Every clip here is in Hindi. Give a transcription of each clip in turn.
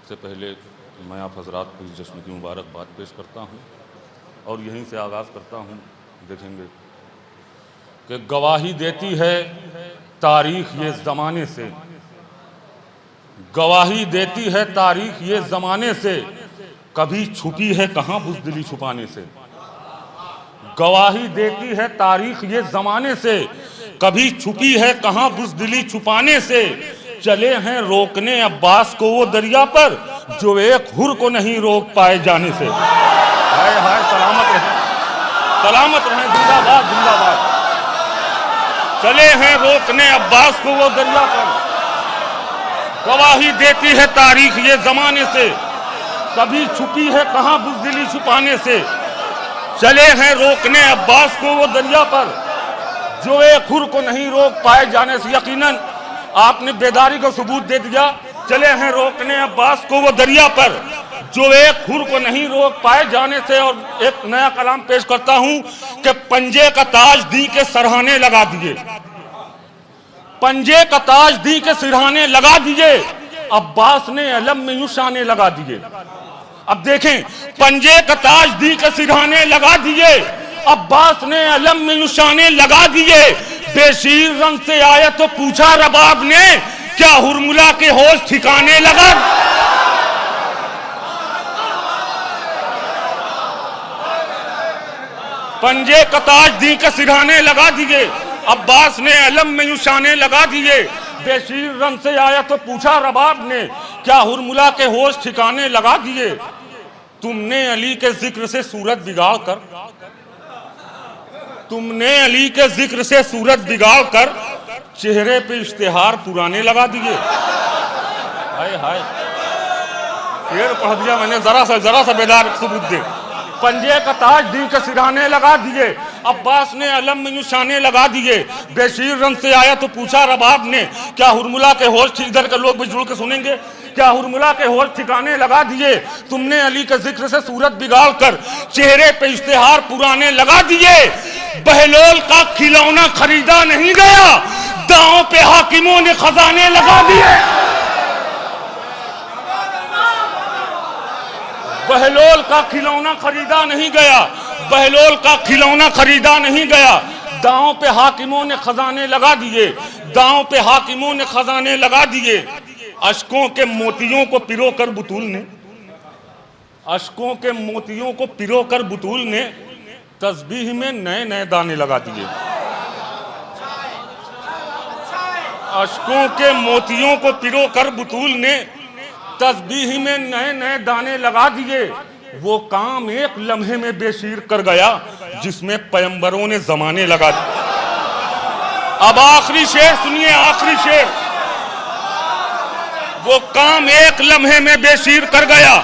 सबसे पहले मैं आप हजरात को इस जश्न की मुबारकबाद पेश करता हूँ और यहीं से आगाज़ करता हूँ। देखेंगे कि गवाही देती है तारीख ये ज़माने से, गवाही देती है तारीख ये ज़माने से, कभी छुपी है कहाँ बुज़दिली छुपाने से। गवाही देती है तारीख ये ज़माने से, कभी छुपी है कहाँ बुज़दिली छुपाने से। चले हैं रोकने अब्बास को वो दरिया पर, जो एक हुर को नहीं रोक पाए जाने से। हाय हाय, सलामत रहें, सलामत रहें, जिंदाबाद जिंदाबाद। चले हैं रोकने अब्बास को वो दरिया पर, गवाही देती है तारीख ये ज़माने से, कभी छुपी है कहाँ बुज़दिली छुपाने से। चले हैं रोकने अब्बास को वो दरिया पर, जो एक हुर को नहीं रोक पाए जाने से। यकीनन आपने बेदारी का सबूत दे दिया। चले हैं रोकने अब्बास को वो दरिया पर, जो एक हुर को नहीं रोक पाए जाने से। और एक नया कलाम पेश करता हूं कि पंजे का ताज दी के सरहाने लगा दिए, पंजे का ताज दी के सिरहाने लगा दिए, अब्बास ने अलम में यूं शाने लगा दिए। अब देखें, पंजे का ताज दी के सिरहाने लगा दिए, अब्बास ने अलम में यूं शाने लगा दिए। बेशीर रंग से आया तो पूछा रबाब ने, क्या हुरमुला के होश ठिकाने लगा। पंजे का ताज दी के सिरहाने लगा दिए, अब्बास ने अलम में यूं शाने लगा दिए। बेशीर रंग से आया तो पूछा रबाब ने, क्या हुरमुला के होश ठिकाने लगा दिए। तुमने अली के जिक्र से सूरत बिगाड़ कर, तुमने अली के जिक्र से सूरत बिगाड़ कर, चेहरे पे इश्तिहार पुराने लगा दिए। हाय हाय, शेर पढ़ दिया मैंने, जरा सा बेदार सबूत दे। पंजे का ताज दी के सिरहाने लगा दिए, अब्बास ने अलम में शाने लगा दिए। बेशीर रंग से आया तो पूछा रबाब ने, क्या हुरमुला के होश ठीक। इधर के लोग भी जुड़ के सुनेंगे, क्या हुरमुला के होश ठिकाने लगा दिए। तुमने अली के जिक्र से सूरत बिगाड़ कर, चेहरे पे इश्तिहार पुराने लगा दिए। बहलोल का खिलौना खरीदा नहीं गया, दांव पे हाकिमों ने खजाने लगा दिए। बहलोल का खिलौना खरीदा नहीं गया, बहलोल का खिलौना खरीदा नहीं गया, दांव पे हाकिमों ने खजाने लगा दिए, दांव पे हाकिमों ने खजाने लगा दिए। अशकों के मोतियों को पिरो कर बुतूल ने, अशकों के मोतियों को पिरो कर बुतूल ने, तस्बीह में नए नए दाने लगा दिए। अशकों के मोतियों को पिरो कर बुतूल ने, तस्बीह में नए नए दाने लगा दिए। वो काम एक लम्हे में बेशीर कर गया, जिसमें पैगंबरों ने जमाने लगा दिए। अब आखिरी शेर सुनिए, आखिरी शेर। वो काम एक लम्हे में बेशीर कर गया,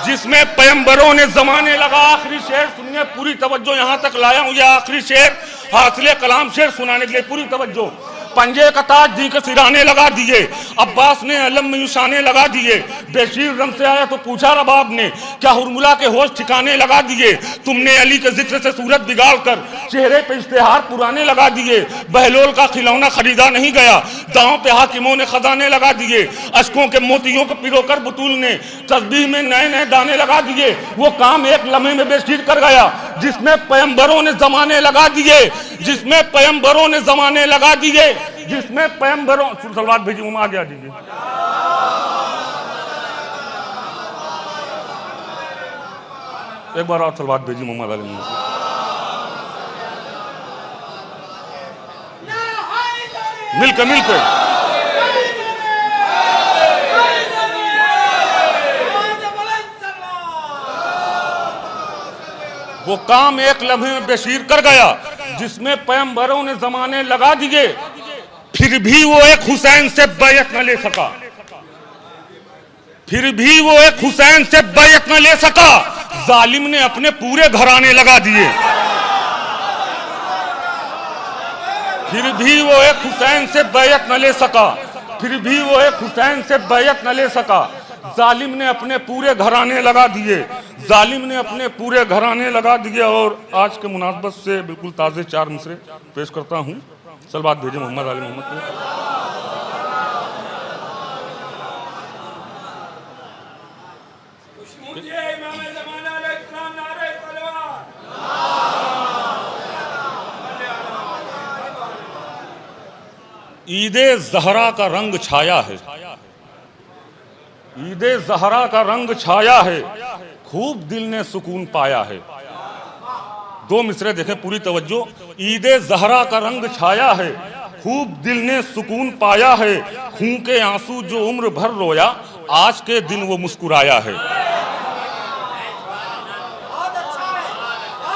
जिसमें पैगंबरों ने जमाने लगा। आखिरी शेर सुनिए, पूरी तवज्जो यहां तक लाया हूं। यह आखिरी शेर हासिले कलाम शेर सुनाने के लिए पूरी तवज्जो। पंजे का ताज दी के सिराने लगा दिए, अब्बास ने अलम में शाने लगा दिए। बेशीर रंग से आया तो पूछा रबाब ने, क्या हुरमुला के होश ठिकाने लगा दिए। तुमने अली के जिक्र से सूरत बिगाड़ कर, चेहरे पे इश्तिहार पुराने लगा दिए। बहलोल का खिलौना खरीदा नहीं गया, दांव पे हाकिमों ने खजाने लगा दिए। अशकों के मोतियों को पिरो कर बुतूल ने, तस्बीह में नए नए दाने लगा दिए। वो काम एक लम्हे में बेशीर कर गया, जिसमें पैगंबरों ने जमाने लगा दिए, जिसमें पैगंबरों ने जमाने लगा दिए, जिसमें पैगंबरों। सलवात भेजी, मुंह आगे आ दीजिए। एक बार और सलवात भेजी मोहम्मद अली। मिलकर वो काम एक लम्हे में बेशीर कर गया, जिसमें पैगंबरों ने जमाने लगा दिए। फिर भी वो एक हुसैन से बैयत न ले सका, फिर भी वो एक हुसैन से बैयत न ले सका। जालिम ने अपने पूरे घराने लगा दिए। फिर भी वो एक हुसैन से बैयत न ले सका, फिर भी वो एक हुसैन से बैयत न ले सका। जालिम ने अपने पूरे घराने लगा दिए, जालिम ने अपने पूरे घराने लगा दिए। और आज के मुनासबत से बिल्कुल ताज़े 4 मिसरे पेश करता हूँ। सलवात भेजे मोहम्मद अली मोहम्मद को। ईदे ज़हरा का रंग छाया है, ईदे ज़हरा का रंग छाया है, खूब दिल ने सुकून पाया है। दो मिसरे देखें, पूरी तवज्जो। ईदे ज़हरा का रंग छाया है, खूब दिल ने सुकून पाया है। खून के आंसू जो उम्र भर रोया, आज के दिन वो मुस्कुराया है।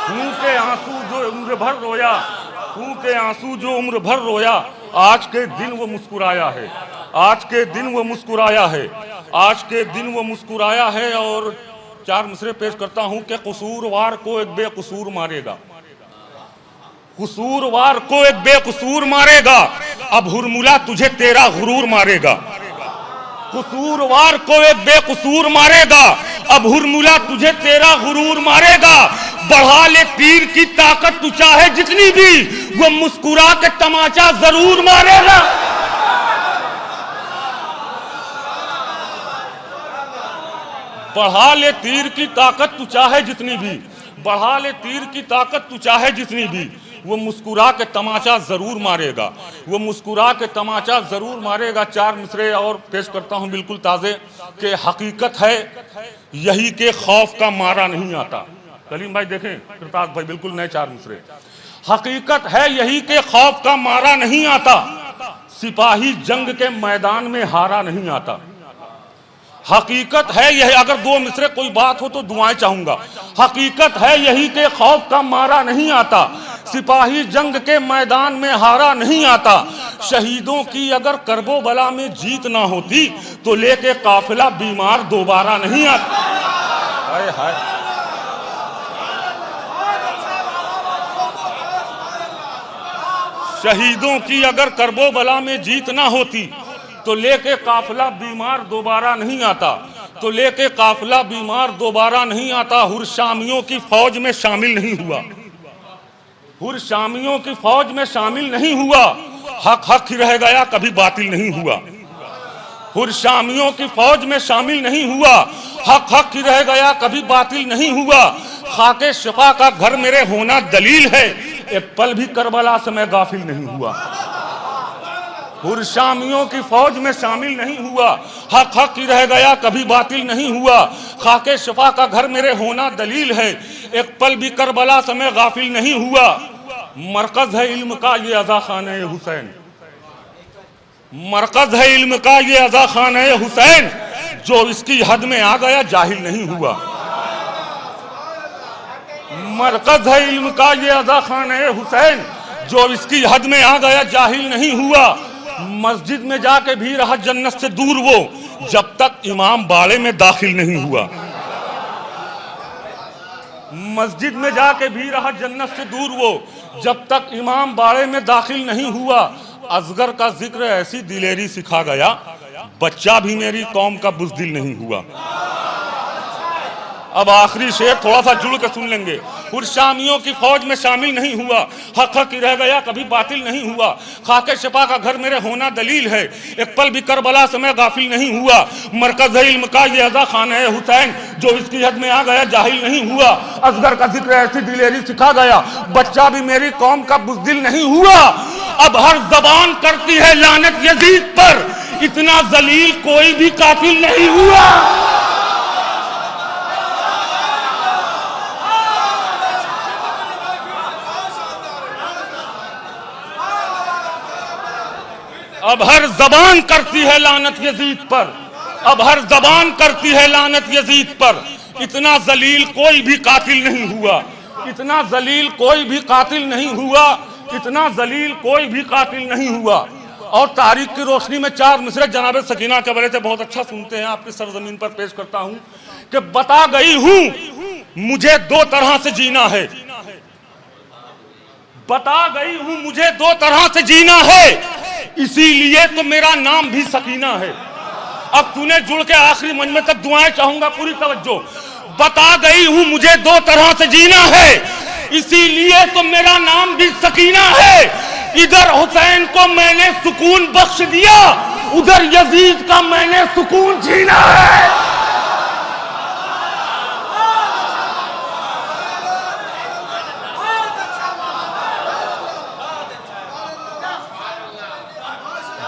खून के आंसू जो उम्र भर रोया, खून के आंसू जो उम्र भर रोया, आज के दिन वो मुस्कुराया है, आज के दिन वो मुस्कुराया है, आज के दिन वो मुस्कुराया है। और चार मिसरे पेश करता हूं कि कसूरवार को एक बेकसूर मारेगा, कसूरवार को एक बेकसूर मारेगा, अब हुरमुला तुझे तेरा गुरूर मारेगा। कसूरवार को एक बेकसूर मारेगा, अब हुरमुला तुझे तेरा गुरूर मारेगा। बढ़ा ले तीर की ताकत तू चाहे जितनी भी, वो मुस्कुरा के तमाचा जरूर मारेगा। बढ़ा ले तीर की ताकत तू चाहे जितनी भी, बढ़ा ले तीर की ताकत तू चाहे जितनी भी, वो मुस्कुरा के तमाचा जरूर मारेगा, वो मुस्कुरा के तमाचा जरूर मारेगा। चार मिसरे और पेश करता हूं बिल्कुल ताजे कि हकीकत है यही के खौफ का मारा नहीं आता। कलीम भाई देखें, कृताज भाई, बिल्कुल नए चार मिसरे। हकीकत है यही के खौफ का मारा नहीं आता, सिपाही जंग के मैदान में हारा नहीं आता। हकीकत है यही, अगर दो मिसरे कोई बात हो तो दुआएं चाहूंगा। हकीकत है यही के खौफ का मारा नहीं आता, सिपाही जंग के मैदान में हारा नहीं आता। शहीदों की अगर करबो बला में जीत ना होती, तो लेके काफिला बीमार दोबारा नहीं आता। हाय हाय, शहीदों की अगर करबो बला में जीत ना होती, तो लेके काफिला बीमार दोबारा नहीं आता, तो लेके काफिला बीमार दोबारा नहीं आता। हुरशामियों की फौज में शामिल नहीं हुआ, हुरशामियों की फौज में शामिल नहीं हुआ, हक हक ही रह गया, कभी बातिल नहीं हुआ। हुरशामियों की फौज में शामिल नहीं हुआ, हक हक ही रह गया, कभी बातिल नहीं हुआ। खाके शिफा का घर मेरे होना दलील है, एक पल भी करबला से मैं गाफिल नहीं हुआ। हुरशामियों की फौज में शामिल नहीं हुआ, हक हक ही रह गया, कभी बातिल नहीं हुआ। खाके शिफा का घर मेरे होना दलील है, एक पल भी करबला से मैं गाफिल नहीं हुआ। मरकज है इल्म का ये अज़ा खाने हुसैन, मरकज है इल्म का ये अज़ा खाने हुसैन, जो इसकी हद में आ गया जाहिल नहीं हुआ। मरकज है इल्म का ये अज़ा खाने हुसैन, जो इसकी हद में आ गया जाहिल नहीं हुआ। मस्जिद में जाके भी रहा जन्नत से दूर वो, जब तक इमाम बाड़े में दाखिल नहीं हुआ। मस्जिद में जाके भी रहा जन्नत से दूर वो, जब तक इमाम बाड़े में दाखिल नहीं हुआ। असगर का जिक्र ऐसी दिलेरी सिखा गया, बच्चा भी मेरी कौम का बुज़दिल नहीं हुआ। अब आखिरी शेर थोड़ा सा जुड़ के सुन लेंगे। हुरशामियों की फौज में शामिल नहीं हुआ, हक हक ही रह गया, कभी बातिल नहीं हुआ। खाके शिफा का घर मेरे होना दलील है, एक पल भी करबला से मैं गाफिल नहीं हुआ। मरकज इल्म का ये अज़ा खाना है हुसैन, जो इसकी हद में आ गया जाहिल नहीं हुआ। असगर का जिक्र ऐसी दिलेरी सिखा गया, बच्चा भी मेरी कौम का बुज़दिल नहीं हुआ। अब हर जबान करती है लानत यजीद पर, इतना जलील कोई भी कातिल नहीं हुआ। अब हर जबान करती है लानत यजीद पर, अब हर जबान करती है लानत यजीद पर, इतना जलील कोई भी कातिल नहीं हुआ, इतना जलील कोई भी कातिल नहीं हुआ, इतना जलील कोई भी कातिल नहीं हुआ। और तारीख की रोशनी में चार मिसरे जनाब सकीना के बारे से बहुत अच्छा सुनते हैं, आपकी सरजमीन पर पेश करता हूं कि बता गई हूं मुझे दो तरह से जीना है, बता गई हूं मुझे दो तरह से जीना है, इसीलिए तो मेरा नाम भी सकीना है। अब तूने जुड़ के आखिरी मंच में तक दुआएं चाहूंगा, पूरी तवज्जो। बता गई हूं मुझे दो तरह से जीना है, इसीलिए तो मेरा नाम भी सकीना है। इधर हुसैन को मैंने सुकून बख्श दिया, उधर यजीद का मैंने सुकून छीना है।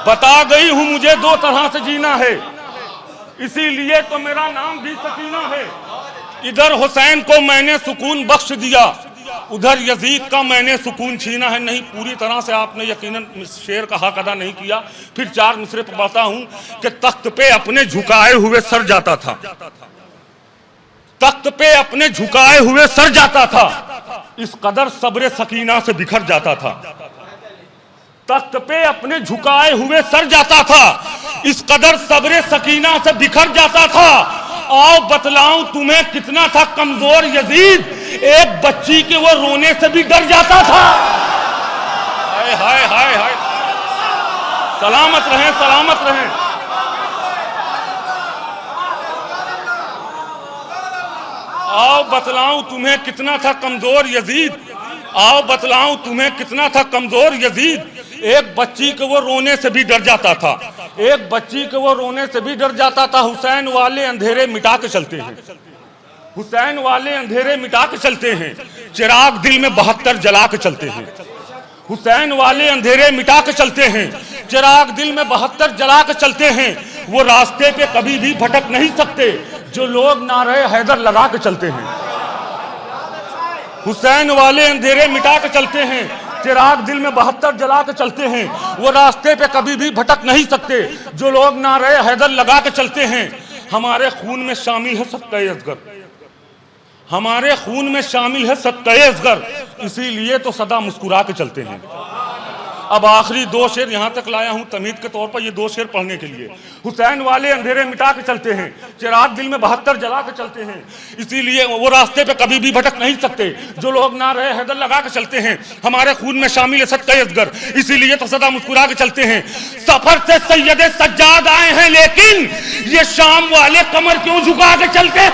बता गई हूं मुझे दो तरह से जीना है, इसीलिए तो मेरा नाम भी सकीना है। इधर हुसैन को मैंने सुकून बख्श दिया, उधर यजीद का मैंने सुकून छीना है। नहीं पूरी तरह से आपने यकीनन शेर का हक अदा नहीं किया। फिर 4 मिसरे पर पढ़ता हूं कि तख्त पे अपने झुकाए हुए सर जाता था, तख्त पे अपने झुकाए हुए सर जाता था, इस कदर सब्र सकीना से बिखर जाता था। तख्त पे अपने झुकाए हुए सर जाता था, इस कदर सब्र सकीना से बिखर जाता था। आओ बतलाऊं तुम्हें कितना था कमजोर यजीद, एक बच्ची के वो रोने से भी डर जाता था। हाय हाय हाय हाय, सलामत रहें, सलामत रहें। आओ बतलाऊं तुम्हें कितना था कमजोर यजीद, आओ बतलाऊं तुम्हें कितना था कमजोर यजीद, एक बच्ची के वो रोने से भी डर जाता था, एक बच्ची के वो रोने से भी डर जाता था। हुसैन वाले अंधेरे मिटा के चलते हैं, हुसैन वाले अंधेरे मिटा के चलते हैं, चिराग दिल में 72 जला के चलते हैं। हुसैन वाले अंधेरे मिटा के चलते हैं, चिराग दिल में 72 जला के चलते हैं। वो रास्ते पे कभी भी भटक नहीं सकते जो लोग नारे हैदर लगा के चलते हैं। हुसैन वाले अंधेरे मिटा के चलते हैं, चिराग दिल में 72 जला के चलते हैं। वो रास्ते पे कभी भी भटक नहीं सकते जो लोग नारे हैदर लगा के चलते हैं। हमारे खून में शामिल है सत्ताए असगर, हमारे खून में शामिल है सत्ताए असगर, इसीलिए तो सदा मुस्कुरा के चलते हैं। अब आखिरी 2 शेर यहां तक लाया हूं तमीद के तौर पर, ये 2 शेर पढ़ने के लिए। हुसैन वाले अंधेरे मिटा के चलते हैं, चिराग दिल में 72 जला के चलते हैं, इसीलिए वो रास्ते पे कभी भी भटक नहीं सकते जो लोग नारे हैदर लगा के चलते हैं। हमारे खून में शामिल है सत्ताए असगर, इसीलिए तो सदा मुस्कुरा के चलते हैं। सफर से सैयदे सज्जाद आए हैं, लेकिन ये शाम वाले कमर क्यों झुका के चलते।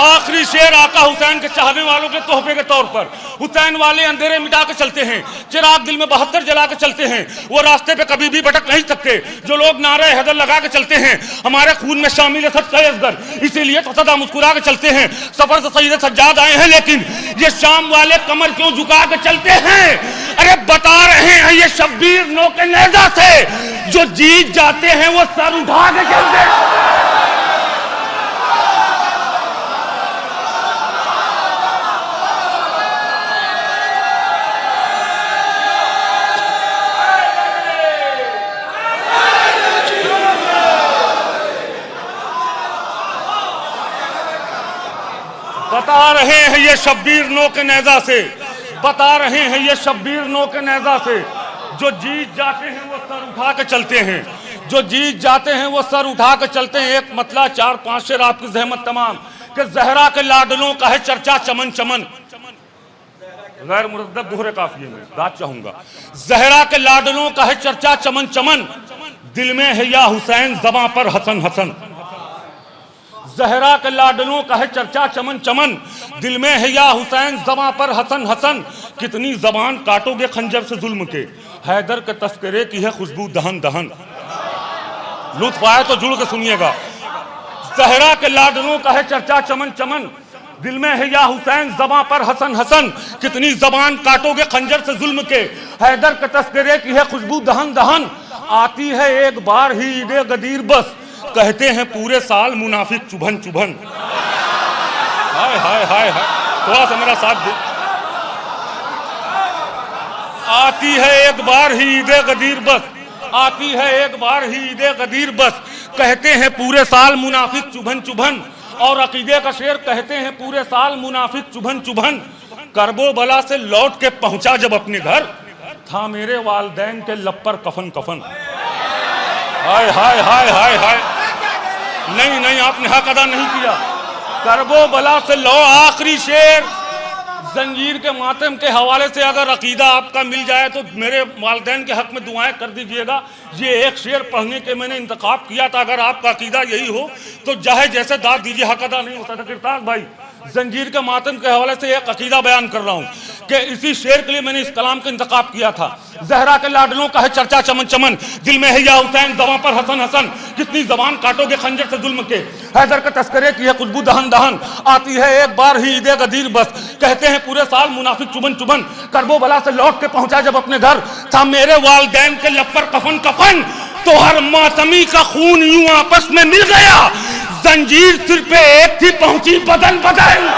आखिरी शेर आका हुसैन के चाहने वालों के तोहफे के तौर पर। हुसैन वाले अंधेरे मिटा के चलते हैं, चिराग दिल में 72 जला के चलते हैं, वो रास्ते पे कभी भी भटक नहीं सकते जो लोग नारे हैदर लगा के चलते हैं। हमारे खून में शामिल है सत्ताए असगर, इसीलिए तो सदा मुस्कुरा के चलते हैं। सफर से सैयद सज्जाद आए हैं, लेकिन ये शाम वाले कमर क्यों झुका के चलते हैं। अरे बता रहे हैं ये शब्बीर नौके नेज़ा से, जो जीत जाते हैं वो सर उठा के चलते हैं। बता रहे हैं ये शब्बीर नौके नेज़ा से, बता रहे हैं ये शब्बीर नौके नेज़ा से, जो जीत जाते हैं वो सर उठा के चलते हैं, जो जीत जाते हैं वो सर उठा के चलते हैं। एक मतला 4-5 शेर आपकी जहमत तमाम कि जहरा के लाडलों का है चर्चा चमन चमन, गैर मुरद्दब दोहरे काफिये में बात चाहूंगा। जहरा के लाडलों का है चर्चा चमन चमन, दिल में है या हुसैन ज़बां पर हसन हसन। जहरा के लाडलों का है चर्चा चमन चमन, दिल में है या हुसैन ज़बां पर हसन हसन। कितनी जबान काटोगे खंजर से जुल्म के, हैदर के तस्करे की है खुशबू दहन दहन। लुत्फ आए तो जुड़ के सुनिएगा। जहरा के लाडलों का है चर्चा चमन चमन, दिल में है या हुसैन ज़बां पर हसन हसन। कितनी जबान काटोगे खंजर से जुल्म के, हैदर के तस्करे की है खुशबू दहन दहन। आती है एक बार ही ईदे गदीर बस, कहते हैं पूरे साल मुनाफिक चुभन चुभन। हाय हाय हाय हाय, थोड़ा सा मेरा साथ दे। आती है एक बार ही ईदे गदीर बस, आती है एक बार ही ईदे गदीर बस, कहते हैं पूरे साल मुनाफिक चुभन चुभन। और अकीदे का शेर कहते हैं पूरे साल मुनाफिक चुभन चुभन। करबो बला से लौट के पहुंचा जब अपने घर, था मेरे वालदैन के लब पर कफन कफन। हाय हाय हाय हाय हाय, नहीं नहीं आपने हक अदा नहीं किया। करबो बला से लो, आखिरी शेर जंजीर के मातम के हवाले से अगर अकीदा आपका मिल जाए तो मेरे वालिदैन के हक में दुआएं कर दीजिएगा। ये एक शेर पढ़ने के मैंने इंतखाब किया था, अगर आपका अकीदा यही हो तो चाहे जैसे दाद दीजिए, हक अदा नहीं होता था। किरताज भाई, जंजीर के मातम के हवाले से एक अकीदा बयान कर रहा हूँ कि इसी शेर के लिए मैंने इस कलाम का इंतखाब किया था। जहरा के लाडलों का है चर्चा चमन चमन, दिल में है या हुसैन दवा पर हसन हसन, कितनी जबान काटोगे खंजर से जुल्म के, हैदर का तस्करे की है खुशबू दहन दहन, आती है एक बार ही ईदे गदीर बस, कहते हैं पूरे साल मुनाफिक चुबन चुबन, करबो बला से लौट के पहुंचा जब अपने घर, था मेरे वालदैन के लब पर कफन कफन, तो हर मातमी का खून यूं आपस में मिल गया, जंजीर सिर पे एक थी पहुंची बदन बदन।